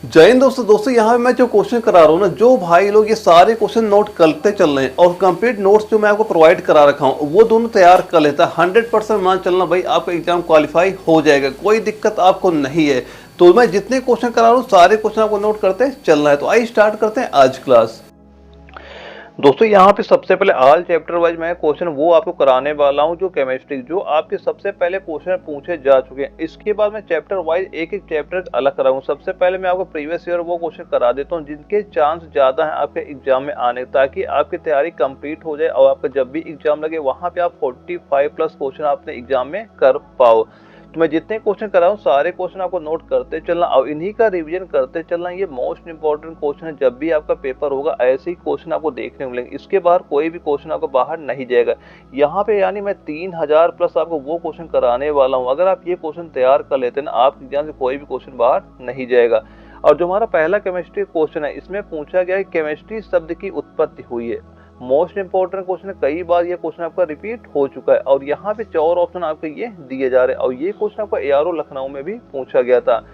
जय हिंद दोस्तों यहाँ पे मैं जो क्वेश्चन करा रहा हूँ ना, जो भाई लोग ये सारे क्वेश्चन नोट करते चल रहे हैं और कंप्लीट नोट्स जो मैं आपको प्रोवाइड करा रखा हूँ वो दोनों तैयार कर लेता है 100% मान चलना भाई आपका एग्जाम क्वालिफाई हो जाएगा, कोई दिक्कत आपको नहीं है। तो मैं जितने क्वेश्चन करा रहा हूँ सारे क्वेश्चन आपको नोट करते चलना है। तो आइए स्टार्ट करते हैं आज क्लास। दोस्तों यहाँ पे सबसे पहले ऑल चैप्टर वाइज मैं क्वेश्चन वो आपको कराने वाला हूँ जो केमिस्ट्री जो आपके सबसे पहले क्वेश्चन पूछे जा चुके हैं। इसके बाद मैं चैप्टर वाइज एक एक चैप्टर अलग कराऊंगा। सबसे पहले मैं आपको प्रीवियस ईयर वो क्वेश्चन करा देता हूँ जिनके चांस ज्यादा है आपके एग्जाम में आने, ताकि आपकी तैयारी कंप्लीट हो जाए और आपका जब भी एग्जाम लगे वहां पे आप 45+ क्वेश्चन अपने एग्जाम में कर पाओ। तो मैं जितने क्वेश्चन कर रहा हूँ सारे क्वेश्चन आपको नोट करते चलना और इन्हीं का रिवीजन करते चलना। ये मोस्ट इंपॉर्टेंट क्वेश्चन है, जब भी आपका पेपर होगा ऐसे ही क्वेश्चन आपको देखने को मिलेंगे। इसके बाहर कोई भी क्वेश्चन आपको बाहर नहीं जाएगा। यहाँ पे यानी मैं 3000+ आपको वो क्वेश्चन कराने वाला हूँ। अगर आप ये क्वेश्चन तैयार कर लेते हैं ना, आपके एग्जाम से कोई भी क्वेश्चन बाहर नहीं जाएगा। और जो हमारा पहला केमिस्ट्री क्वेश्चन है, इसमें पूछा गया है केमिस्ट्री शब्द की उत्पत्ति हुई है। मोस्ट इंपॉर्टेंट क्वेश्चन है, कई बार ये क्वेश्चन आपका रिपीट हो चुका है और यहाँ पे 4 ऑप्शन आपके ये दिए जा रहे हैं। और ये क्वेश्चन आपका एआरओ लखनऊ में भी पूछा गया था।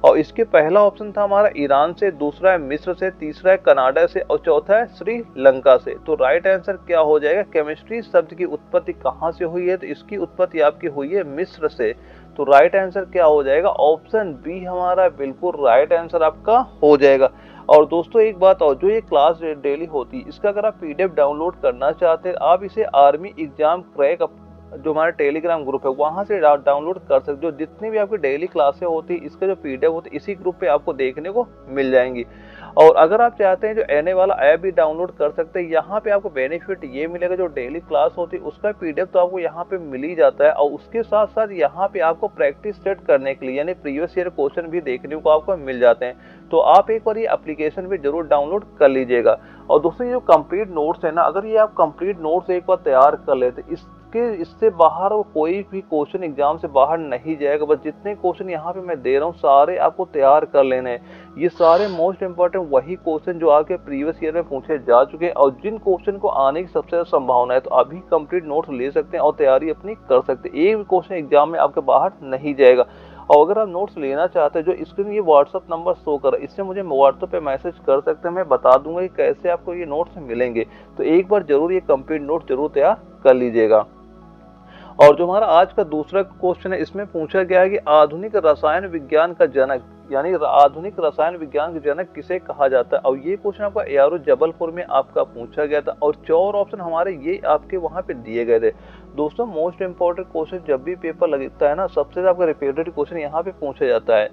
और इसके पहला ऑप्शन था हमारा ईरान से, दूसरा है मिस्र से, तीसरा है कनाडा से और चौथा है श्रीलंका से। तो राइट आंसर क्या हो जाएगा? केमिस्ट्री शब्द की उत्पत्ति कहाँ से हुई है? तो इसकी उत्पत्ति आपकी हुई है मिस्र से। तो राइट आंसर क्या हो जाएगा? ऑप्शन बी हमारा बिल्कुल राइट आंसर आपका हो जाएगा। और दोस्तों एक बात और, जो ये क्लास डेली होती है इसका अगर आप पीडीएफ डाउनलोड करना चाहते हैं, आप इसे आर्मी एग्जाम क्रैक जो हमारा टेलीग्राम ग्रुप है वहां से डाउनलोड कर सकते हो। जितनी भी आपकी डेली क्लासें होती है इसका जो पीडीएफ होती है इसी ग्रुप पे आपको देखने को मिल जाएंगी। और अगर आप चाहते हैं जो एनए वाला ऐप भी डाउनलोड कर सकते हैं। यहाँ पे आपको बेनिफिट ये मिलेगा, जो डेली क्लास होती है उसका पीडीएफ तो आपको यहाँ पे मिल ही जाता है और उसके साथ साथ यहाँ पे आपको प्रैक्टिस सेट करने के लिए यानी प्रीवियस ईयर क्वेश्चन भी देखने को आपको मिल जाते हैं। तो आप एक बार ये एप्लीकेशन भी जरूर डाउनलोड कर लीजिएगा। और दोस्तों ये जो कंप्लीट नोट्स है ना, अगर ये आप कंप्लीट नोट्स एक बार तैयार कर लेते इससे बाहर कोई भी क्वेश्चन एग्जाम से बाहर नहीं जाएगा। बस जितने क्वेश्चन यहाँ पे मैं दे रहा हूँ सारे आपको तैयार कर लेने हैं। ये सारे मोस्ट इंपॉर्टेंट वही क्वेश्चन जो आपके प्रीवियस ईयर में पूछे जा चुके हैं और जिन क्वेश्चन को आने की सबसे ज्यादा संभावना है। तो अभी कंप्लीट नोट्स ले सकते हैं और तैयारी अपनी कर सकते हैं। एक भी क्वेश्चन एग्जाम में आपके बाहर नहीं जाएगा। और अगर आप नोट्स लेना चाहते हैं, जो स्क्रीन ये व्हाट्सअप नंबर शो कर रहा है इससे मुझे व्हाट्सएप पे मैसेज कर सकते हैं। मैं बता दूंगा कि कैसे आपको ये नोट्स मिलेंगे। तो एक बार जरूर ये कंप्लीट नोट जरूर तैयार कर लीजिएगा। और जो हमारा आज का दूसरा क्वेश्चन है इसमें पूछा गया है कि आधुनिक रसायन विज्ञान का जनक यानी आधुनिक रसायन विज्ञान के जनक किसे कहा जाता है। और ये क्वेश्चन आपका एआरओ जबलपुर में आपका पूछा गया था और 4 ऑप्शन हमारे ये आपके वहां पे दिए गए थे। दोस्तों मोस्ट इंपॉर्टेंट क्वेश्चन जब भी पेपर लगता है ना, सबसे ज्यादा आपका रिपीटेड क्वेश्चन यहाँ पे पूछा जाता है।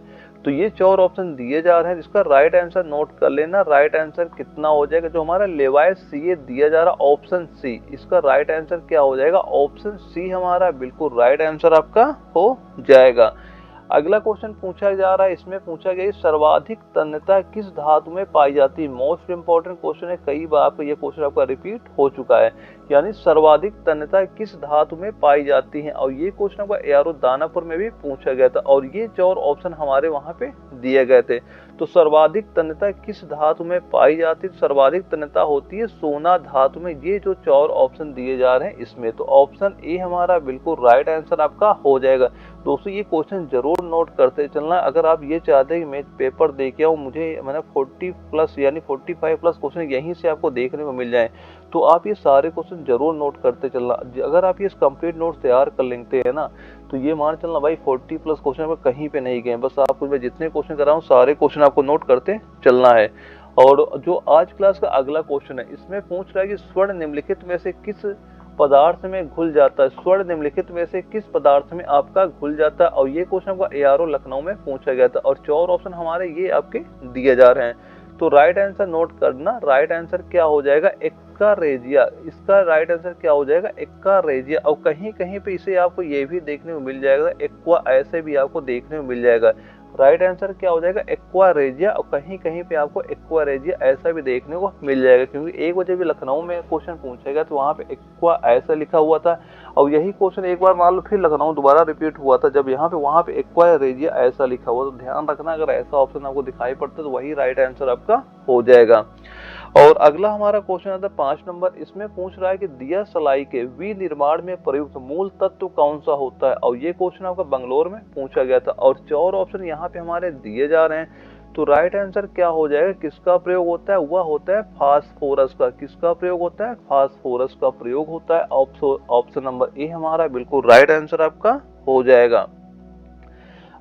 तो ये 4 ऑप्शन दिए जा रहे हैं, जिसका राइट आंसर नोट कर लेना। राइट आंसर कितना हो जाएगा? जो हमारा लेवाइस सी दिया जा रहा ऑप्शन सी, इसका राइट आंसर क्या हो जाएगा? ऑप्शन सी हमारा बिल्कुल राइट आंसर आपका हो जाएगा। अगला क्वेश्चन पूछा जा रहा है, इसमें पूछा गया सर्वाधिक तन्यता किस धातु में पाई जाती है। मोस्ट इंपॉर्टेंट क्वेश्चन है, कई बार आपका ये क्वेश्चन आपका रिपीट हो चुका है। यानी सर्वाधिक तन्यता किस धातु में पाई जाती है और ये क्वेश्चन आपका एआरओ दानापुर में भी पूछा गया था और ये 4 ऑप्शन हमारे वहां पे दिए गए थे। तो सर्वाधिक तन्यता किस धातु में पाई जाती है? सर्वाधिक तन्यता होती है सोना धातु में। ये जो 4 ऑप्शन दिए जा रहे हैं इसमें, तो ऑप्शन ए हमारा बिल्कुल राइट आंसर आपका हो जाएगा। दोस्तों ये क्वेश्चन जरूर नोट करते चलना। अगर आप ये चाहते हैं कि मैं पेपर दे के आऊँ, मैंने 40+ यानी 45+ क्वेश्चन यहीं से आपको देखने को मिल जाए, तो आप ये सारे क्वेश्चन जरूर नोट करते चलना। अगर आप ये कंप्लीट नोट्स तैयार कर लेते हैं ना, तो ये मान चलना भाई 40+ क्वेश्चन में कहीं पे नहीं गए। बस आपको मैं जितने क्वेश्चन कर रहा हूँ सारे क्वेश्चन आपको नोट करते चलना है। और जो आज क्लास का अगला क्वेश्चन है इसमें पूछ रहा है कि स्वर्ण निम्नलिखित में से किस पदार्थ में घुल जाता है। स्वर्ण निम्नलिखित में से किस पदार्थ में आपका घुल जाता है और ये क्वेश्चन आपका एआरओ लखनऊ में पूछा गया था और 4 ऑप्शन हमारे ये आपके दिए जा रहे हैं। तो राइट आंसर नोट करना। राइट आंसर क्या हो जाएगा? एक्का रेजिया। इसका राइट आंसर क्या हो जाएगा? एक्का रेजिया। और कहीं कहीं पे इसे आपको ये भी देखने को मिल जाएगा, एक्वा ऐसे भी आपको देखने को मिल जाएगा। राइट आंसर क्या हो जाएगा? Aqua regia. और कहीं कहीं पे आपको एक्वा रेजिया ऐसा भी देखने को मिल जाएगा, क्योंकि एक वजह भी लखनऊ में क्वेश्चन पूछेगा तो वहां पे एक्वा ऐसा लिखा हुआ था और यही क्वेश्चन एक बार मान लो फिर लखनऊ दोबारा रिपीट हुआ था, जब यहाँ पे वहां पे एक्वा रेजिया ऐसा लिखा हुआ। तो ध्यान रखना, अगर ऐसा ऑप्शन आपको दिखाई पड़ता है तो वही राइट आंसर आपका हो जाएगा। और अगला हमारा क्वेश्चन आता है 5 नंबर। इसमें पूछ रहा है कि दिया सलाई के विनिर्माण में प्रयुक्त मूल तत्व कौन सा होता है और ये क्वेश्चन आपका बंगलोर में पूछा गया था और 4 ऑप्शन यहाँ पे हमारे दिए जा रहे हैं। तो राइट आंसर क्या हो जाएगा, किसका प्रयोग होता है, वह होता है फास्फोरस का। किसका प्रयोग होता है, फास्फोरस का प्रयोग होता है। ऑप्शन नंबर ए हमारा बिल्कुल राइट आंसर आपका हो जाएगा।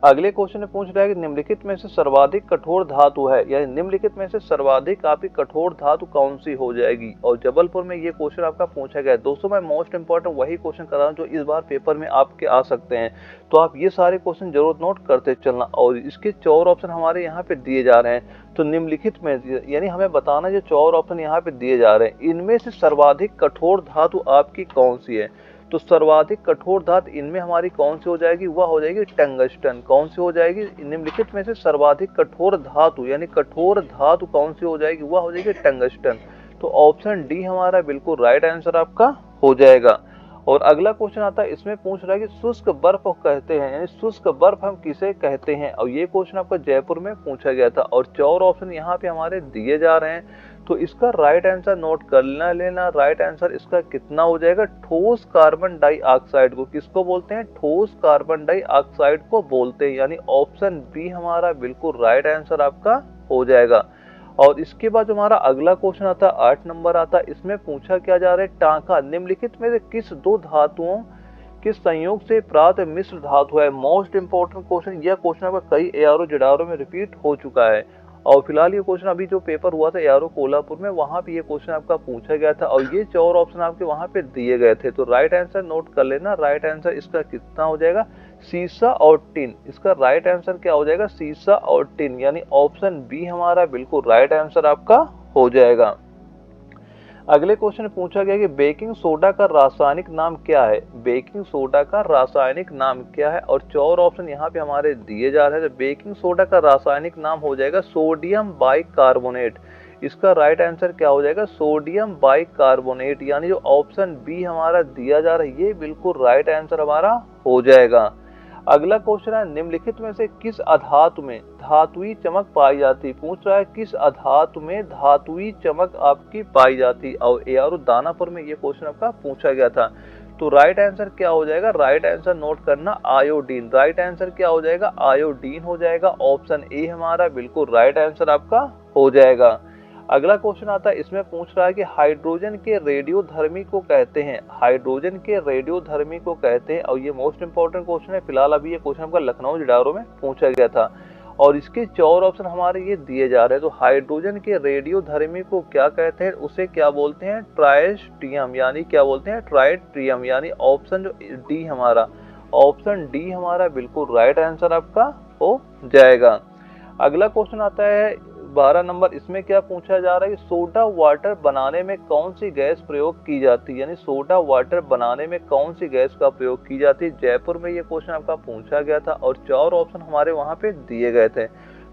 अगले क्वेश्चन में पूछ रहा है कि निम्नलिखित में से सर्वाधिक कठोर धातु है, यानी निम्नलिखित में से सर्वाधिक आपकी कठोर धातु कौन सी हो जाएगी। और जबलपुर में ये क्वेश्चन आपका पूछा गया है। दोस्तों मैं मोस्ट इंपॉर्टेंट वही क्वेश्चन कर रहा हूँ जो इस बार पेपर में आपके आ सकते हैं, तो आप ये सारे क्वेश्चन जरूर नोट करते चलना। और इसके 4 ऑप्शन हमारे यहाँ पे दिए जा रहे हैं। तो निम्नलिखित में यानी हमें बताना जो 4 ऑप्शन यहाँ पे दिए जा रहे हैं, इनमें से सर्वाधिक कठोर धातु आपकी कौन सी है। तो सर्वाधिक कठोर धातु इनमें हमारी कौन सी हो जाएगी, वह हो जाएगी टंगस्टन। कौन सी हो जाएगी, निम्नलिखित में से सर्वाधिक कठोर धातु यानी कठोर धातु कौन सी हो जाएगी, वह हो जाएगी टंगस्टन। तो ऑप्शन डी हमारा बिल्कुल राइट आंसर आपका हो जाएगा। और अगला क्वेश्चन आता है, इसमें पूछ रहा है कि शुष्क बर्फ कहते हैं, यानी शुष्क बर्फ हम किसे कहते हैं। और ये क्वेश्चन आपका जयपुर में पूछा गया था। और 4 ऑप्शन यहाँ पे हमारे दिए जा रहे हैं, तो इसका राइट आंसर नोट कर लेना। राइट आंसर इसका कितना हो जाएगा, ठोस कार्बन डाइऑक्साइड को किसको बोलते हैं, ठोस कार्बन डाइऑक्साइड को बोलते हैं। यानी ऑप्शन बी हमारा बिल्कुल राइट आंसर आपका हो जाएगा। और इसके बाद हमारा अगला क्वेश्चन आता है 8 नंबर आता है। इसमें पूछा क्या जा रहा है, टांका निम्नलिखित में से किस 2 धातुओं के संयोग से प्राप्त मिश्र धातु है। मोस्ट इंपोर्टेंट क्वेश्चन, यह क्वेश्चन आपका कई एआरओ जेडारो में रिपीट हो चुका है। और फिलहाल ये क्वेश्चन अभी जो पेपर हुआ था एआरओ कोल्हापुर में, वहां पे ये क्वेश्चन आपका पूछा गया था। और ये 4 ऑप्शन आपके वहां पे दिए गए थे। तो राइट आंसर नोट कर लेना। राइट आंसर इसका कितना हो जाएगा, सीसा और टिन। इसका राइट आंसर क्या हो जाएगा, सीसा और टिन। यानी ऑप्शन बी हमारा बिल्कुल राइट आंसर आपका हो जाएगा। अगले क्वेश्चन में पूछा गया कि बेकिंग सोडा का रासायनिक नाम क्या है। बेकिंग सोडा का रासायनिक नाम क्या है। और 4 ऑप्शन यहाँ पे हमारे दिए जा रहे हैं। तो बेकिंग सोडा का रासायनिक नाम हो जाएगा सोडियम बाइकार्बोनेट। इसका राइट आंसर क्या हो जाएगा, सोडियम बाइकार्बोनेट। यानी जो ऑप्शन बी हमारा दिया जा रहा है, ये बिल्कुल राइट आंसर हमारा हो जाएगा। अगला क्वेश्चन है, निम्नलिखित में से किस अधातु में धातुई चमक पाई जाती। पूछ रहा है किस अधातु में धातुई चमक आपकी पाई जाती। और एआरओ दानापुर में ये क्वेश्चन आपका पूछा गया था। तो राइट आंसर क्या हो जाएगा, राइट आंसर नोट करना, आयोडीन। राइट आंसर क्या हो जाएगा, आयोडीन हो जाएगा। ऑप्शन ए हमारा बिल्कुल राइट आंसर आपका हो जाएगा। अगला क्वेश्चन आता है, इसमें पूछ रहा है कि हाइड्रोजन के रेडियोधर्मी को कहते हैं। हाइड्रोजन के रेडियोधर्मी को कहते हैं। और ये मोस्ट इंपोर्टेंट क्वेश्चन है। फिलहाल अभी ये क्वेश्चन आपका लखनऊ जिडारो में पूछा गया था। और इसके 4 ऑप्शन हमारे ये दिए जा रहे हैं। तो हाइड्रोजन के रेडियोधर्मी को क्या कहते हैं, उसे क्या बोलते हैं, ट्राइस्ट्रियम। यानी क्या बोलते हैं, ट्राइट्रियम। यानी ऑप्शन जो डी हमारा, ऑप्शन डी हमारा बिल्कुल राइट आंसर आपका हो जाएगा। अगला क्वेश्चन आता है 12 नंबर। इसमें क्या पूछा जा रहा है कि सोडा वाटर बनाने में कौन सी गैस प्रयोग की जाती है। यानी सोडा वाटर बनाने में कौन सी गैस का प्रयोग की जाती है। जयपुर में ये क्वेश्चन आपका पूछा गया था। और 4 ऑप्शन हमारे वहां पे दिए गए थे।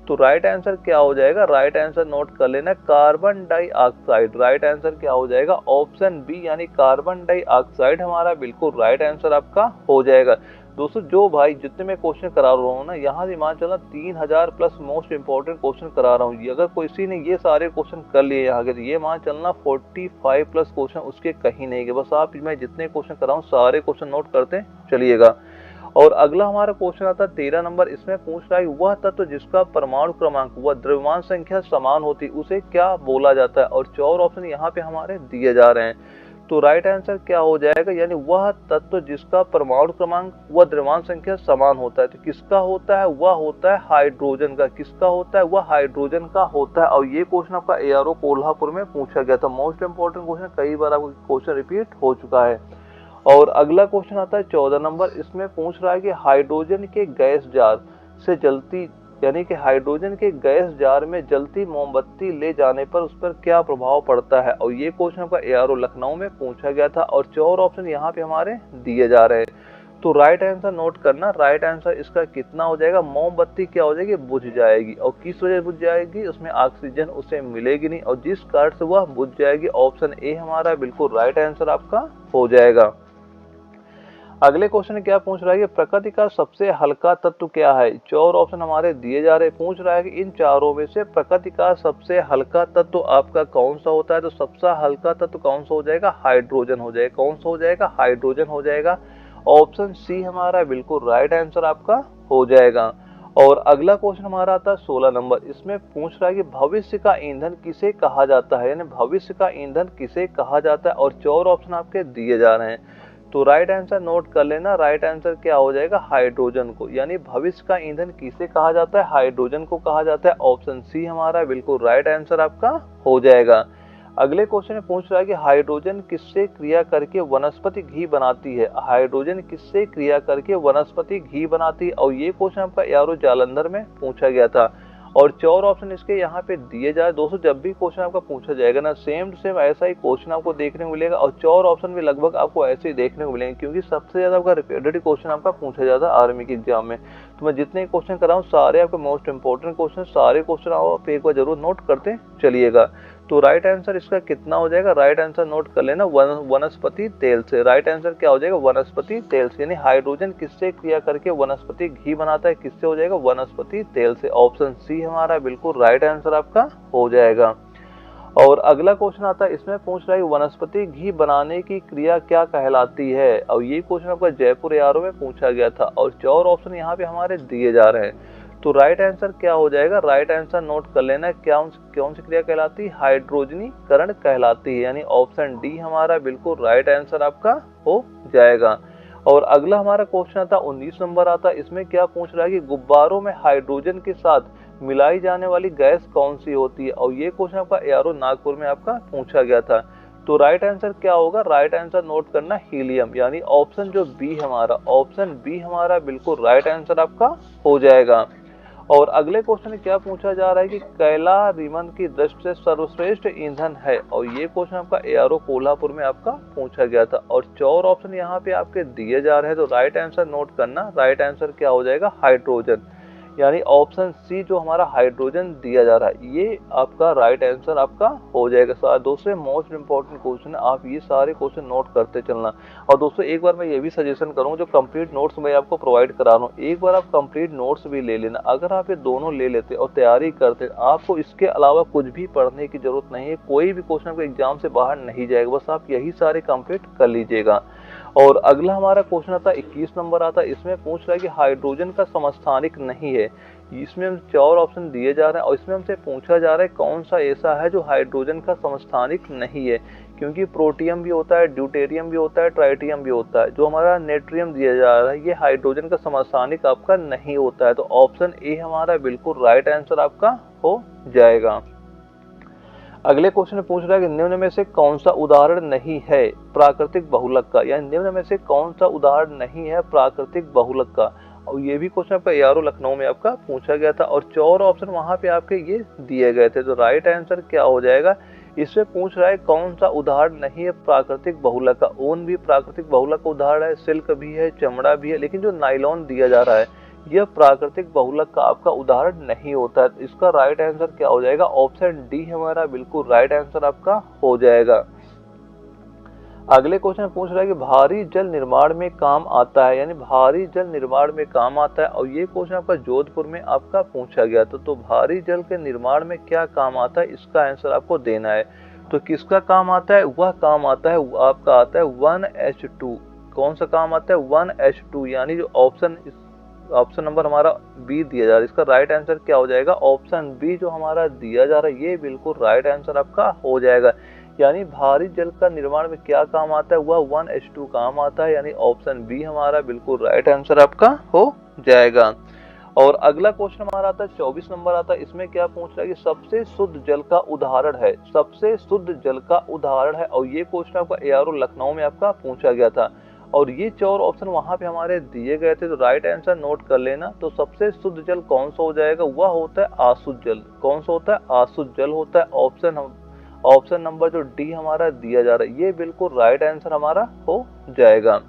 तो राइट आंसर क्या हो जाएगा, राइट आंसर नोट कर लेना, कार्बन डाइऑक्साइड। राइट आंसर क्या हो जाएगा, ऑप्शन बी यानी कार्बन डाइऑक्साइड हमारा बिल्कुल राइट आंसर आपका हो जाएगा। दोस्तों जो भाई जितने मैं क्वेश्चन करा रहा हूँ ना, यहाँ से मान चलना 3000 प्लस मोस्ट इंपोर्टेंट क्वेश्चन करा रहा हूँ। अगर किसी ने ये सारे क्वेश्चन कर लिए यहाँ के, ये मान चलना 45 प्लस क्वेश्चन उसके कहीं नहीं गए। बस आप मैं जितने क्वेश्चन करा हूँ सारे क्वेश्चन नोट करते चलिएगा। और अगला हमारा क्वेश्चन आता है 13 नंबर। इसमें पूछ रहा है वह तत्व जिसका परमाणु क्रमांक व द्रव्यमान संख्या समान होती उसे क्या बोला जाता है। और 4 ऑप्शन यहाँ पे हमारे दिए जा रहे हैं। तो राइट आंसर क्या हो जाएगा, यानी वह तत्व जिसका परमाणु क्रमांक व द्रव्यमान संख्या समान होता है। तो किसका होता है, वह होता है हाइड्रोजन का। किसका होता है, वह हाइड्रोजन का होता है। और ये क्वेश्चन आपका एआरओ कोल्हापुर में पूछा गया था। मोस्ट इंपोर्टेंट क्वेश्चन, कई बार आपको क्वेश्चन रिपीट हो चुका है। और अगला क्वेश्चन आता है 14 नंबर। इसमें पूछ रहा है कि हाइड्रोजन के गैस जार से जलती, यानी कि हाइड्रोजन के गैस जार में जलती मोमबत्ती ले जाने पर उस पर क्या प्रभाव पड़ता है। और ये क्वेश्चन आपका एआरओ लखनऊ में पूछा गया था। और 4 ऑप्शन यहाँ पे हमारे दिए जा रहे हैं। तो राइट आंसर नोट करना, राइट आंसर इसका कितना हो जाएगा, मोमबत्ती क्या हो जाएगी, बुझ जाएगी। और किस वजह से बुझ जाएगी, उसमें ऑक्सीजन उसे मिलेगी नहीं, और जिस कारण से वह बुझ जाएगी। ऑप्शन ए हमारा बिल्कुल राइट आंसर आपका हो जाएगा। अगले क्वेश्चन क्या पूछ रहा है कि प्रकृति का सबसे हल्का तत्व क्या है। 4 ऑप्शन हमारे दिए जा रहे हैं। पूछ रहा है कि इन चारों में से प्रकृति का सबसे हल्का तत्व आपका कौन सा होता है। तो सबसे हल्का तत्व कौन सा हो जाएगा, हाइड्रोजन हो जाएगा। कौन सा हो जाएगा, हाइड्रोजन हो जाएगा। ऑप्शन सी हमारा बिल्कुल राइट आंसर आपका हो जाएगा। और अगला क्वेश्चन हमारा आता है 16 नंबर। इसमें पूछ रहा है कि भविष्य का ईंधन किसे कहा जाता है, यानी भविष्य का ईंधन किसे कहा जाता है, और 4 ऑप्शन आपके दिए जा रहे हैं। तो राइट आंसर नोट कर लेना। राइट आंसर क्या हो जाएगा, हाइड्रोजन को, यानी भविष्य का ईंधन किसे कहा जाता है, हाइड्रोजन को कहा जाता है। ऑप्शन सी हमारा बिल्कुल राइट आंसर आपका हो जाएगा। अगले क्वेश्चन में पूछ रहा है कि हाइड्रोजन किससे क्रिया करके वनस्पति घी बनाती है, हाइड्रोजन किससे क्रिया करके वनस्पति घी बनाती है, और ये क्वेश्चन आपका एआरओ जालंधर में पूछा गया था। और 4 ऑप्शन इसके यहाँ पे दिए जाए। दोस्तों जब भी क्वेश्चन आपका पूछा जाएगा ना, सेम टू सेम ऐसा ही क्वेश्चन आपको देखने को मिलेगा, और 4 ऑप्शन भी लगभग आपको ऐसे ही देखने को मिलेंगे, क्योंकि सबसे ज्यादा आपका रिपीटेड क्वेश्चन आपका पूछा जाता है आर्मी के एग्जाम में। तो मैं जितने क्वेश्चन कर रहा हूँ सारे आपके मोस्ट इंपोर्टेंट क्वेश्चन, सारे क्वेश्चन आप एक बार जरूर नोट करते चलिएगा। तो राइट आंसर इसका कितना हो जाएगा, राइट आंसर नोट कर लेना, वनस्पति तेल से। राइट आंसर क्या हो जाएगा, वनस्पति तेल से, यानी हाइड्रोजन किससे क्रिया करके वनस्पति घी बनाता है, किससे हो जाएगा, वनस्पति तेल से। ऑप्शन सी हमारा बिल्कुल राइट आंसर आपका हो जाएगा। और अगला क्वेश्चन आता है, इसमें पूछ रहा है वनस्पति घी बनाने की क्रिया क्या कहलाती है, और ये क्वेश्चन आपका जयपुर एआरओ में पूछा गया था, और 4 ऑप्शन यहाँ पे हमारे दिए जा रहे हैं। तो राइट आंसर क्या हो जाएगा, राइट आंसर नोट कर लेना, कौन सी क्रिया कहलाती है, हाइड्रोजनीकरण कहलाती है, यानी ऑप्शन डी हमारा बिल्कुल राइट आंसर आपका हो जाएगा। और अगला हमारा क्वेश्चन आता 19 नंबर आता, इसमें क्या पूछ रहा है कि गुब्बारों में हाइड्रोजन के साथ मिलाई जाने वाली गैस कौन सी होती है, और ये क्वेश्चन आपका एआरओ नागपुर में आपका पूछा गया था। तो राइट आंसर क्या होगा, राइट आंसर नोट करना हीलियम, यानी ऑप्शन जो बी हमारा, ऑप्शन बी हमारा बिल्कुल राइट आंसर आपका हो जाएगा। और अगले क्वेश्चन में क्या पूछा जा रहा है कि कैलारीमन की दृष्टि से सर्वश्रेष्ठ ईंधन है, और ये क्वेश्चन आपका एआरओ कोल्हापुर में आपका पूछा गया था, और 4 ऑप्शन यहाँ पे आपके दिए जा रहे हैं। तो राइट आंसर नोट करना, राइट आंसर क्या हो जाएगा, हाइड्रोजन, यानी ऑप्शन सी जो हमारा हाइड्रोजन दिया जा रहा है, ये आपका राइट आंसर आपका हो जाएगा। दोस्तों मोस्ट इंपॉर्टेंट क्वेश्चन है, आप ये सारे क्वेश्चन नोट करते चलना। और दोस्तों एक बार मैं ये भी सजेशन करूँ, जो कंप्लीट नोट्स मैं आपको प्रोवाइड करा रहा हूँ, एक बार आप कंप्लीट नोट्स भी ले लेना। अगर आप ये दोनों ले लेते और तैयारी करते, आपको इसके अलावा कुछ भी पढ़ने की जरूरत नहीं है, कोई भी क्वेश्चन आपको एग्जाम से बाहर नहीं जाएगा, बस आप यही सारे कंप्लीट कर लीजिएगा। और अगला हमारा क्वेश्चन आता है 21 नंबर आता है, इसमें पूछ रहा है कि हाइड्रोजन का समस्थानिक नहीं है। इसमें हम 4 ऑप्शन दिए जा रहे हैं, और इसमें हमसे पूछा जा रहा है कौन सा ऐसा है जो हाइड्रोजन का समस्थानिक नहीं है, क्योंकि प्रोटियम भी होता है, ड्यूटेरियम भी होता है, ट्राइटियम भी होता है। जो हमारा नेट्रियम दिया जा रहा है, ये हाइड्रोजन का समस्थानिक आपका नहीं होता है। तो ऑप्शन ए हमारा बिल्कुल राइट आंसर आपका हो जाएगा। अगले क्वेश्चन में पूछ रहा है कि निम्न में से कौन सा उदाहरण नहीं है प्राकृतिक बहुलक का, यानी निम्न में से कौन सा उदाहरण नहीं है प्राकृतिक बहुलक का, और ये भी क्वेश्चन आपका एआरओ लखनऊ में आपका पूछा गया था, और 4 ऑप्शन वहां पे आपके ये दिए गए थे। तो राइट आंसर क्या हो जाएगा, इसमें पूछ रहा है कौन सा उदाहरण नहीं है प्राकृतिक बहुलक का। ऊन भी प्राकृतिक बहुलक का उदाहरण है, सिल्क भी है, चमड़ा भी है, लेकिन जो नाइलॉन दिया जा रहा है यह प्राकृतिक बहुलक का आपका उदाहरण नहीं होता है। इसका राइट आंसर क्या हो जाएगा, ऑप्शन डी हमारा बिल्कुल राइट आंसर आपका हो जाएगा। अगले क्वेश्चन पूछ रहा है कि भारी जल निर्माण में काम आता है, यानी भारी जल निर्माण में काम आता है, और ये क्वेश्चन आपका जोधपुर में आपका पूछा गया था। तो भारी जल के निर्माण में क्या काम आता है, इसका आंसर आपको देना है। तो किसका काम आता है, वह काम आता है, आपका आता है 1H2। कौन सा काम आता है, 1H2, यानी जो ऑप्शन नंबर हमारा बी दिया जा रहा है, इसका राइट आंसर क्या हो जाएगा, ऑप्शन बी जो हमारा दिया जा रहा है ये बिल्कुल राइट आंसर आपका हो जाएगा। यानी भारी जल का निर्माण में क्या काम आता है, वह 1H2 काम आता है, यानी ऑप्शन बी हमारा बिल्कुल राइट आंसर आपका हो जाएगा। और अगला क्वेश्चन हमारा आता है 24 नंबर आता है, इसमें क्या पूछ रहा है कि सबसे शुद्ध जल का उदाहरण है, सबसे शुद्ध जल का उदाहरण है, और ये क्वेश्चन आपका एआरओ लखनऊ में आपका पूछा गया था, और ये 4 ऑप्शन वहां पे हमारे दिए गए थे। तो राइट आंसर नोट कर लेना। तो सबसे शुद्ध जल कौन सा हो जाएगा, वह होता है आशुद्ध जल। कौन सा होता है, आशुद्ध जल होता है। ऑप्शन नंबर जो डी हमारा दिया जा रहा है ये बिल्कुल राइट आंसर हमारा हो जाएगा।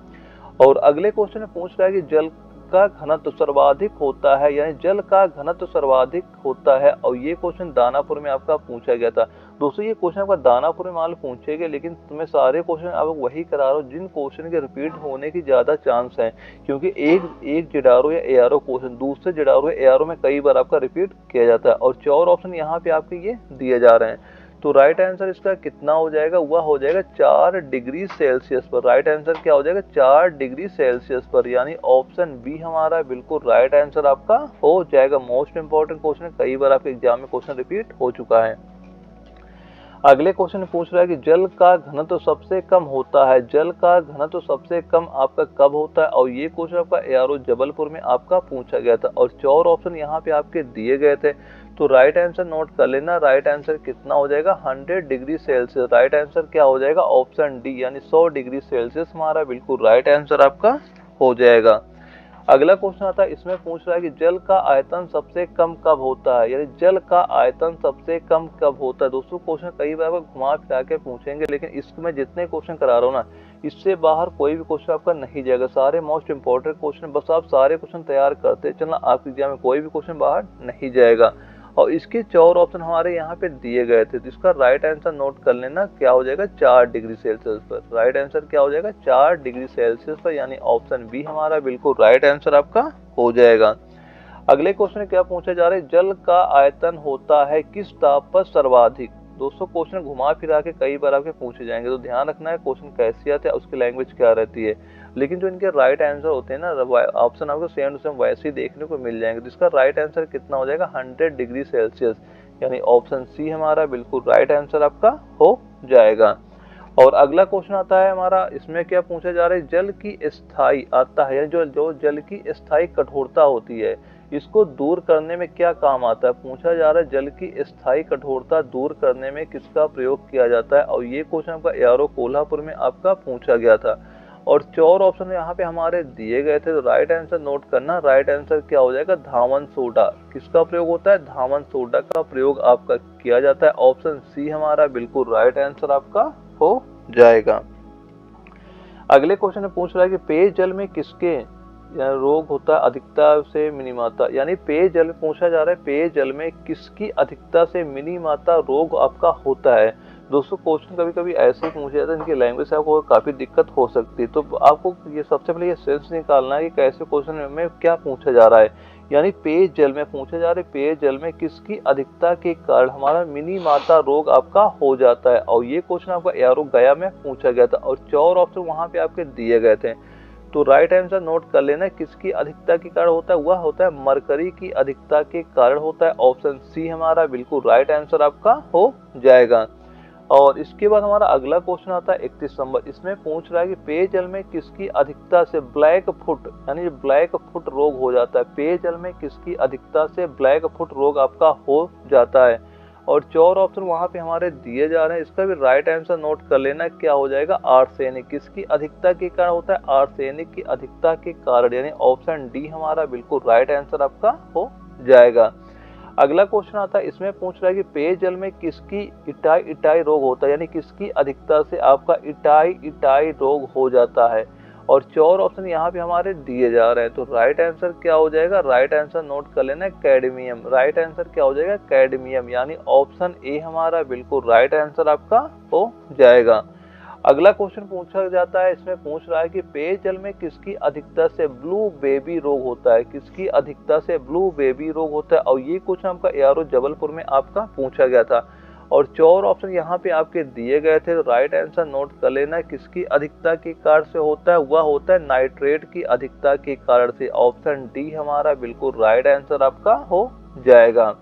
और अगले क्वेश्चन में पूछ रहा है कि जल का घनत्व सर्वाधिक होता है, यानी जल का घनत्व सर्वाधिक होता है, और ये क्वेश्चन दानापुर में आपका पूछा गया था। दोस्तों ये क्वेश्चन आपका दानापुर में मान लो पूछे गए, लेकिन तुम्हें सारे क्वेश्चन आप वही करा रहा हूँ जिन क्वेश्चन के रिपीट होने की ज्यादा चांस है, क्योंकि एक जिडारो या एआरओ क्वेश्चन दूसरे जिडारो या एआरओ में कई बार आपका रिपीट किया जाता है, और 4 ऑप्शन यहाँ पे आपके ये दिए जा रहे हैं। तो राइट आंसर इसका कितना हो जाएगा, वह हो जाएगा 4 डिग्री सेल्सियस पर। राइट आंसर क्या हो जाएगा, 4 डिग्री सेल्सियस पर, यानी ऑप्शन बी हमारा बिल्कुल राइट आंसर आपका हो जाएगा। मोस्ट इंपॉर्टेंट क्वेश्चन है, कई बार आपके एग्जाम में क्वेश्चन रिपीट हो चुका है। अगले क्वेश्चन में पूछ रहा है कि जल का घनत्व सबसे कम होता है, जल का घनत्व सबसे कम आपका कब होता है, और ये क्वेश्चन आपका एआरओ जबलपुर में आपका पूछा गया था और 4 ऑप्शन यहाँ पे आपके दिए गए थे। तो राइट आंसर नोट कर लेना, राइट आंसर कितना हो जाएगा, 100 डिग्री सेल्सियस। राइट आंसर क्या हो जाएगा, ऑप्शन डी यानी 100 डिग्री सेल्सियस हमारा बिल्कुल राइट आंसर आपका हो जाएगा। अगला क्वेश्चन आता है, इसमें पूछ रहा है कि जल का आयतन सबसे कम कब होता है, यानी जल का आयतन सबसे कम कब होता है। दोस्तों क्वेश्चन कई बार घुमा फिरा के पूछेंगे, लेकिन इसमें जितने क्वेश्चन करा रहा हूँ ना, इससे बाहर कोई भी क्वेश्चन आपका नहीं जाएगा। सारे मोस्ट इंपॉर्टेंट क्वेश्चन, बस आप सारे क्वेश्चन तैयार करते चलना, आपके एग्जाम में कोई भी क्वेश्चन बाहर नहीं जाएगा। और इसके 4 ऑप्शन हमारे यहाँ पे दिए गए थे, तो इसका राइट आंसर नोट कर लेना, क्या हो जाएगा 4 डिग्री सेल्सियस पर। राइट आंसर क्या हो जाएगा, 4 डिग्री सेल्सियस पर, यानी ऑप्शन बी हमारा बिल्कुल राइट आंसर आपका हो जाएगा। अगले क्वेश्चन में क्या पूछा जा रहा है, जल का आयतन होता है किस ताप पर सर्वाधिक। दोस्तों क्वेश्चन घुमा फिरा के कई बार आपके पूछे जाएंगे, तो ध्यान रखना है क्वेश्चन कैसे आते हैं, उसकी लैंग्वेज क्या रहती है। लेकिन जो इनके राइट आंसर होते हैं ना, ऑप्शन आपको सेम टू सेम वैसे ही देखने को मिल जाएंगे। तो इसका राइट आंसर कितना हो जाएगा, 100 डिग्री सेल्सियस, यानी ऑप्शन सी हमारा बिल्कुल राइट आंसर आपका हो जाएगा। और अगला क्वेश्चन आता है हमारा, इसमें क्या पूछा जा रहा है, जल की स्थायी आता है, यानी जो जल की स्थायी कठोरता होती है, इसको दूर करने में क्या काम आता है। पूछा जा रहा है जल की स्थायी कठोरता दूर करने में किसका प्रयोग किया जाता है, और ये क्वेश्चन आपका एआरओ कोल्हापुर में आपका पूछा गया था और 4 ऑप्शन यहाँ पे हमारे दिए गए थे। तो राइट आंसर नोट करना, राइट आंसर क्या हो जाएगा, धावन सोडा। किसका प्रयोग होता है, धावन सोडा का प्रयोग आपका किया जाता है। ऑप्शन सी हमारा बिल्कुल राइट आंसर आपका हो जाएगा। अगले क्वेश्चन में पूछ रहा है कि पेयजल में किसके रोग होता है अधिकता से मिनीमाता, यानी पेयजल में पूछा जा रहा है पेयजल में किसकी अधिकता से मिनीमाता रोग आपका होता है। दोस्तों क्वेश्चन कभी कभी ऐसे पूछे जाते हैं, इनकी लैंग्वेज से आपको काफी दिक्कत हो सकती है, तो आपको ये सबसे पहले ये सेंस निकालना है कि कैसे क्वेश्चन में क्या पूछा जा रहा है। यानी पेयजल में पूछा जा रहा है पेयजल में किसकी अधिकता के कारण हमारा मिनीमाता रोग आपका हो जाता है, और ये क्वेश्चन आपका एआरओ गया में पूछा गया था और 4 ऑप्शन वहां पे आपके दिए गए थे। तो राइट आंसर नोट कर लेना, किसकी अधिकता के कारण होता है, वह होता है मरकरी की अधिकता के कारण होता है। ऑप्शन सी हमारा बिल्कुल राइट आंसर आपका हो जाएगा। और इसके बाद हमारा अगला क्वेश्चन आता है 31 नंबर, इसमें पूछ रहा है कि पेयजल में किसकी अधिकता से ब्लैक फुट, यानी ब्लैक फुट रोग हो जाता है। पेयजल में किसकी अधिकता से ब्लैक फुट रोग आपका हो जाता है, और 4 ऑप्शन वहां पे हमारे दिए जा रहे हैं। इसका भी राइट आंसर नोट कर लेना, क्या हो जाएगा, आर्सेनिक। किसकी अधिकता के कारण होता है, आर्सेनिक की अधिकता के कारण, यानी ऑप्शन डी हमारा बिल्कुल राइट आंसर आपका हो जाएगा। अगला क्वेश्चन आता है, इसमें पूछ रहा है कि पेयजल में किसकी इटाई इटाई रोग होता है, यानी किसकी अधिकता से आपका इटाई इटाई रोग हो जाता है, और 4 ऑप्शन यहाँ पे हमारे दिए जा रहे हैं। तो राइट आंसर क्या हो जाएगा, राइट आंसर नोट कर लेना, कैडमियम। राइट आंसर क्या हो जाएगा, कैडमियम, यानी ऑप्शन ए हमारा बिल्कुल राइट आंसर आपका हो जाएगा। अगला क्वेश्चन पूछा जाता है, इसमें पूछ रहा है कि पेयजल में किसकी अधिकता से ब्लू बेबी रोग होता है, किसकी अधिकता से ब्लू बेबी रोग होता है, और ये क्वेश्चन आपका एआरओ जबलपुर में आपका पूछा गया था और 4 ऑप्शन यहाँ पे आपके दिए गए थे। तो राइट आंसर नोट कर लेना, किसकी अधिकता के कारण से होता है, वह होता है नाइट्रेट की अधिकता के कारण से। ऑप्शन डी हमारा बिल्कुल राइट आंसर आपका हो जाएगा।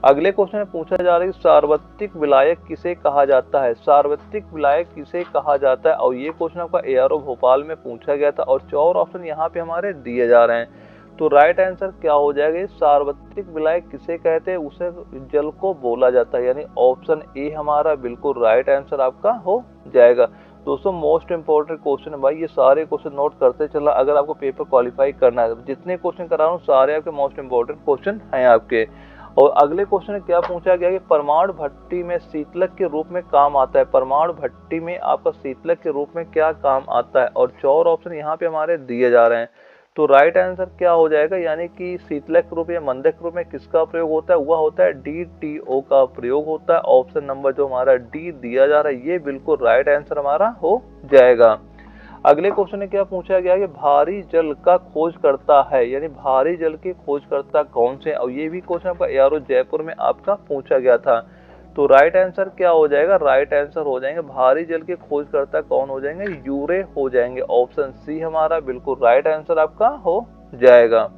अगले क्वेश्चन में पूछा जा रहा है सार्वत्रिक विलायक किसे कहा जाता है, सार्वत्रिक विलायक किसे कहा जाता है, और ये क्वेश्चन आपका एआरओ भोपाल में पूछा गया था और 4 ऑप्शन यहाँ पे हमारे दिए जा रहे हैं। तो राइट आंसर क्या हो जाएगा, सार्वत्रिक विलायक किसे कहते हैं, उसे जल को बोला जाता है, यानी ऑप्शन ए हमारा बिल्कुल राइट आंसर आपका हो जाएगा। दोस्तों मोस्ट इंपॉर्टेंट क्वेश्चन है भाई, ये सारे क्वेश्चन नोट करते चला अगर आपको पेपर क्वालिफाई करना है। जितने क्वेश्चन करा रहा हूँ सारे आपके मोस्ट इंपॉर्टेंट क्वेश्चन हैं आपके। और अगले क्वेश्चन में क्या पूछा गया कि परमाणु भट्टी में शीतलक के रूप में काम आता है, परमाणु भट्टी में आपका शीतलक के रूप में क्या काम आता है, और 4 ऑप्शन यहाँ पे हमारे दिए जा रहे हैं। तो राइट आंसर क्या हो जाएगा, यानी कि शीतलक के रूप या मंदक के रूप में किसका प्रयोग होता है, वह होता है DTO का प्रयोग होता है। ऑप्शन नंबर जो हमारा डी दिया जा रहा है ये बिल्कुल राइट आंसर हमारा हो जाएगा। अगले क्वेश्चन में क्या पूछा गया कि भारी जल का खोज करता है, यानी भारी जल के खोज करता कौन से, और ये भी क्वेश्चन आपका एआरओ जयपुर में आपका पूछा गया था। तो राइट आंसर क्या हो जाएगा, राइट आंसर हो जाएंगे भारी जल के खोजकर्ता कौन हो जाएंगे, यूरे हो जाएंगे। ऑप्शन सी हमारा बिल्कुल राइट आंसर आपका हो जाएगा।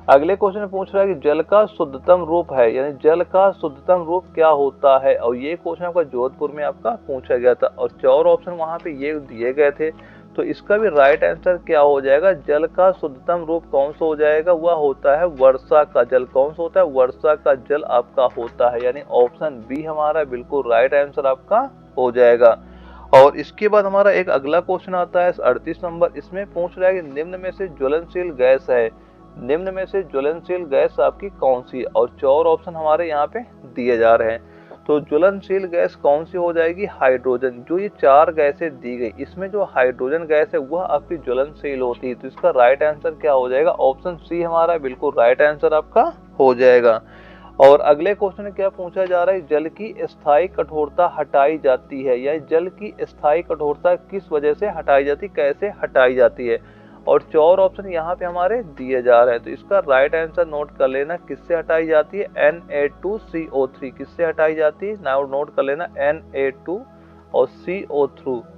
अगले क्वेश्चन में पूछ रहा है कि जल का शुद्धतम रूप है, यानी जल का शुद्धतम रूप क्या होता है, और ये क्वेश्चन आपका जोधपुर में आपका पूछा गया था और 4 ऑप्शन वहां पे ये दिए गए थे। तो इसका भी राइट आंसर क्या हो जाएगा, जल का शुद्धतम रूप कौन सा हो जाएगा, वह होता है वर्षा का जल। कौन सा होता है, वर्षा का जल आपका होता है, यानी ऑप्शन बी हमारा बिल्कुल राइट आंसर आपका हो जाएगा। और इसके बाद हमारा एक अगला क्वेश्चन आता है 38 नंबर। इसमें पूछ रहा है कि निम्न में से ज्वलनशील गैस है, निम्न में से ज्वलनशील गैस आपकी कौन सी है, और 4 ऑप्शन हमारे यहाँ पे दिए जा रहे हैं। तो ज्वलनशील गैस कौन सी हो जाएगी, हाइड्रोजन। जो ये 4 गैसें दी गई, इसमें जो हाइड्रोजन गैस है वह आपकी ज्वलनशील होती है। तो इसका राइट आंसर क्या हो जाएगा, ऑप्शन सी हमारा बिल्कुल राइट आंसर आपका हो जाएगा। और अगले क्वेश्चन में क्या पूछा जा रहा है, जल की स्थायी कठोरता हटाई जाती है, या जल की स्थायी कठोरता किस वजह से हटाई जाती है, कैसे हटाई जाती है, और 4 ऑप्शन यहाँ पे हमारे दिए जा रहे हैं। तो इसका राइट आंसर नोट कर लेना, किससे हटाई जाती है, Na2CO3 किससे हटाई जाती है, नाउ नोट कर लेना Na2 और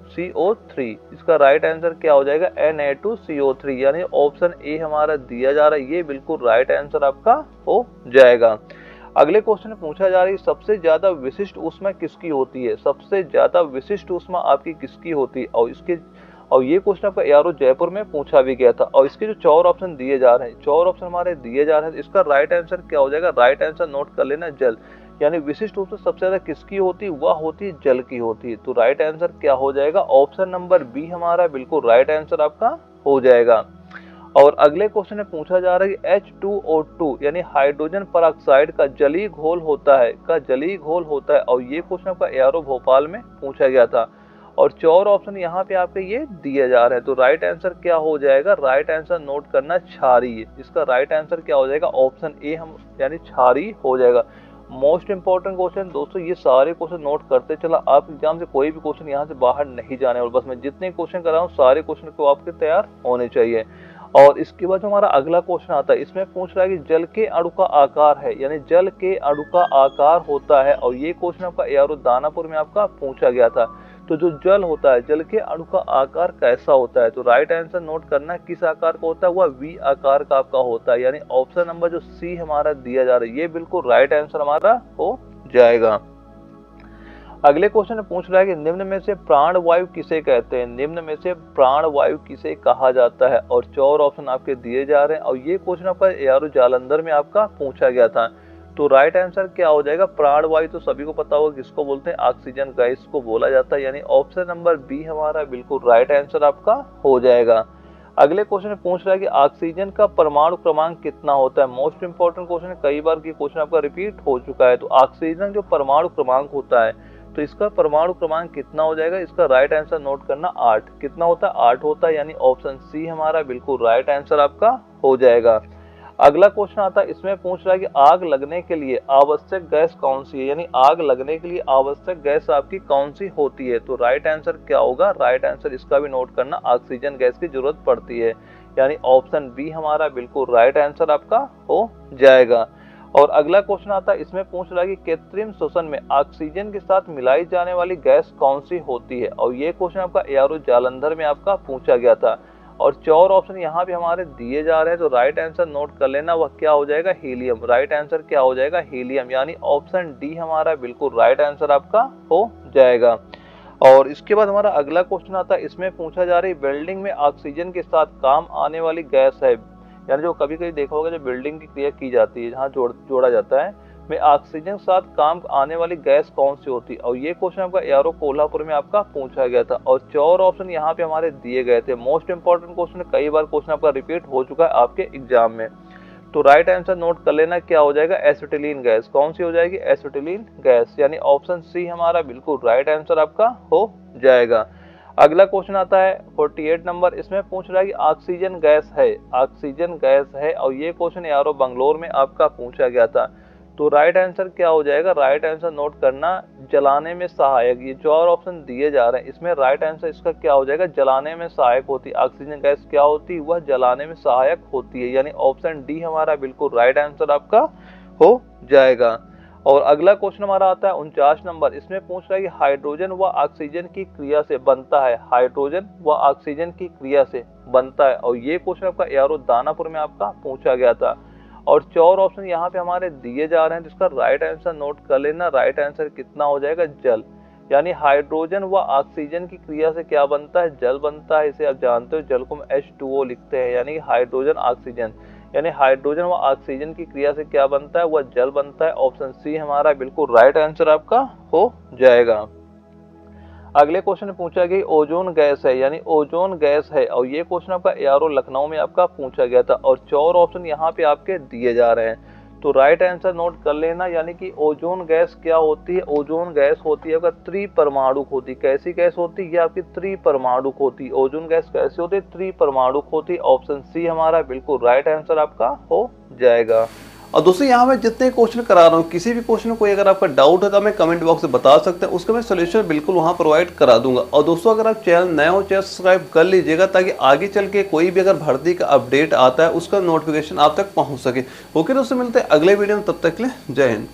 CO3। इसका राइट आंसर क्या हो जाएगा, Na2CO3, यानी ऑप्शन ए हमारा दिया जा रहा है, ये बिल्कुल राइट आंसर आपका हो जाएगा। अगले क्वेश्चन में पूछा जा रहा है सबसे ज्यादा विशिष्ट ऊष्मा किसकी होती है, सबसे ज्यादा विशिष्ट ऊष्मा आपकी किसकी होती है, और ये क्वेश्चन आपका एआरओ जयपुर में पूछा भी गया था। और इसके जो 4 ऑप्शन दिए जा रहे हैं, 4 ऑप्शन हमारे दिए जा रहे हैं, इसका राइट आंसर क्या हो जाएगा, राइट आंसर नोट कर लेना जल, यानी विशिष्ट ऊष्मा सबसे ज्यादा किसकी होती है, वह होती है जल की होती है। तो राइट आंसर क्या हो जाएगा, ऑप्शन नंबर बी हमारा बिल्कुल राइट आंसर आपका हो जाएगा। और अगले क्वेश्चन में पूछा जा रहा है कि H2O2 यानी हाइड्रोजन परऑक्साइड का जलीय घोल होता है, और ये क्वेश्चन आपका एआरओ भोपाल में पूछा गया था। और 4 ऑप्शन यहाँ पे आपके ये दिए जा रहे हैं। तो राइट आंसर क्या हो जाएगा, राइट आंसर नोट करना क्षारीय। इसका राइट आंसर क्या हो जाएगा, ऑप्शन ए हम यानी क्षारीय हो जाएगा। मोस्ट इंपॉर्टेंट क्वेश्चन दोस्तों, ये सारे क्वेश्चन नोट करते चला, आप एग्जाम से कोई भी क्वेश्चन यहाँ से बाहर नहीं जाने, और बस मैं जितने क्वेश्चन कर रहा हूँ सारे क्वेश्चन को आपके तैयार होने चाहिए। और इसके बाद जो हमारा अगला क्वेश्चन आता है, इसमें पूछ रहा है कि जल के अणु का आकार है, यानी जल के अणु का आकार होता है, और ये क्वेश्चन आपका एआरओ दानापुर में आपका पूछा गया था। तो जो जल होता है, जल के अणु का आकार कैसा होता है, तो राइट आंसर नोट करना किस आकार का होता है, वह वी आकार का आपका होता है, यानी ऑप्शन नंबर जो सी हमारा दिया जा रहा है, ये बिल्कुल राइट आंसर हमारा हो जाएगा। अगले क्वेश्चन में पूछ रहा है कि निम्न में से प्राणवायु किसे कहते हैं, निम्न में से प्राणवायु किसे कहा जाता है, और 4 ऑप्शन आपके दिए जा रहे हैं। और ये क्वेश्चन आपका एआरओ जालंधर में आपका पूछा गया था। तो राइट आंसर क्या हो जाएगा, प्राणवायु तो सभी को पता होगा किसको बोलते हैं, ऑक्सीजन गैस को बोला जाता है, यानी ऑप्शन नंबर बी हमारा बिल्कुल राइट आंसर आपका हो जाएगा। अगले क्वेश्चन में पूछ रहा है कि ऑक्सीजन का परमाणु क्रमांक कितना होता है। मोस्ट इंपोर्टेंट क्वेश्चन है, कई बार ये क्वेश्चन आपका रिपीट हो चुका है। तो ऑक्सीजन जो परमाणु क्रमांक होता है, तो इसका परमाणु क्रमांक कितना हो जाएगा, इसका राइट आंसर नोट करना 8। कितना होता है, 8 होता है, यानी ऑप्शन सी हमारा बिल्कुल राइट आंसर आपका हो जाएगा। अगला क्वेश्चन आता है, इसमें पूछ रहा है कि आग लगने के लिए आवश्यक गैस कौन सी है, यानी आग लगने के लिए आवश्यक गैस आपकी कौन सी होती है। तो राइट आंसर क्या होगा, राइट आंसर इसका भी नोट करना, ऑक्सीजन गैस की जरूरत पड़ती है, यानी ऑप्शन बी हमारा बिल्कुल राइट आंसर आपका हो जाएगा। और अगला क्वेश्चन आता है, इसमें पूछ रहा है कि कृत्रिम श्वसन में ऑक्सीजन के साथ मिलाई जाने वाली गैस कौन सी होती है, और ये क्वेश्चन आपका एआरओ जालंधर में आपका पूछा गया था। और 4 ऑप्शन यहाँ पे हमारे दिए जा रहे हैं। तो राइट आंसर नोट कर लेना, वह क्या हो जाएगा, हीलियम। राइट आंसर क्या हो जाएगा, हीलियम, यानी ऑप्शन डी हमारा बिल्कुल राइट आंसर आपका हो जाएगा। और इसके बाद हमारा अगला क्वेश्चन आता है, इसमें पूछा जा रहा है बिल्डिंग में ऑक्सीजन के साथ काम आने वाली गैस है, यानी जो कभी कभी देखा होगा, जो बिल्डिंग की क्रिया की जाती है, जहाँ जोड़ा जाता है, में ऑक्सीजन के साथ काम आने वाली गैस कौन सी होती है। और ये क्वेश्चन आपका एआरओ कोल्हापुर में आपका पूछा गया था। और 4 ऑप्शन यहाँ पे हमारे दिए गए थे। मोस्ट इंपोर्टेंट क्वेश्चन, कई बार क्वेश्चन आपका रिपीट हो चुका है आपके एग्जाम में। तो राइट आंसर नोट कर लेना, क्या हो जाएगा, एसिटिलीन गैस। कौन सी हो जाएगी, एसिटिलीन गैस, यानी ऑप्शन सी हमारा बिल्कुल राइट आंसर आपका हो जाएगा। अगला क्वेश्चन आता है 48 नंबर। इसमें पूछ रहा है कि ऑक्सीजन गैस है, ऑक्सीजन गैस है, और ये क्वेश्चन एआरओ बंगलोर में आपका पूछा गया था। तो राइट आंसर क्या हो जाएगा, राइट आंसर नोट करना, जलाने में सहायक। ये 4 ऑप्शन दिए जा रहे हैं, इसमें राइट आंसर इसका क्या हो जाएगा, जलाने में सहायक होती है। ऑक्सीजन गैस क्या होती है, वह जलाने में सहायक होती है, यानी ऑप्शन डी हमारा बिल्कुल राइट आंसर आपका हो जाएगा। और अगला क्वेश्चन हमारा आता है 49 नंबर। इसमें पूछ रहा है कि हाइड्रोजन व ऑक्सीजन की क्रिया से बनता है, हाइड्रोजन व ऑक्सीजन की क्रिया से बनता है। और ये क्वेश्चन आपका एआरओ दानापुर में आपका पूछा गया था। और 4 ऑप्शन यहाँ पे हमारे दिए जा रहे हैं, जिसका राइट आंसर नोट कर लेना। राइट आंसर कितना हो जाएगा, जल। यानी हाइड्रोजन व ऑक्सीजन की क्रिया से क्या बनता है, जल बनता है। इसे आप जानते हो, जल को हम H2O लिखते हैं, यानी हाइड्रोजन ऑक्सीजन, यानी हाइड्रोजन व ऑक्सीजन की क्रिया से क्या बनता है, वह जल बनता है। ऑप्शन सी हमारा बिल्कुल राइट आंसर आपका हो जाएगा। अगले क्वेश्चन में पूछा गया ओजोन गैस है, यानी ओजोन गैस है। और ये क्वेश्चन आपका एआरओ लखनऊ में आपका पूछा गया था। और 4 ऑप्शन यहाँ पे आपके दिए जा रहे हैं, तो राइट आंसर नोट कर लेना। यानी कि ओजोन गैस क्या होती है, ओजोन गैस होती है आपका त्रिपरमाणुक होती। कैसी गैस होती है, ये आपकी त्रिपरमाणुक होती। ओजोन गैस कैसी होती है, त्रिपरमाणुक होती। ऑप्शन सी हमारा बिल्कुल राइट आंसर आपका हो जाएगा। और दोस्तों यहाँ मैं जितने क्वेश्चन करा रहा हूँ, किसी भी क्वेश्चन में कोई अगर आपका डाउट है तो हमें कमेंट बॉक्स में बता सकते हैं, उसका मैं सोल्यूशन बिल्कुल वहाँ प्रोवाइड करा दूंगा। और दोस्तों अगर आप चैनल नए हो, चैनल सब्सक्राइब कर लीजिएगा, ताकि आगे चल के कोई भी अगर भर्ती का अपडेट आता है उसका नोटिफिकेशन आप तक पहुँच सके। ओके दोस्तों, मिलते हैं अगले वीडियो में, तब तक के लिए जय हिंद।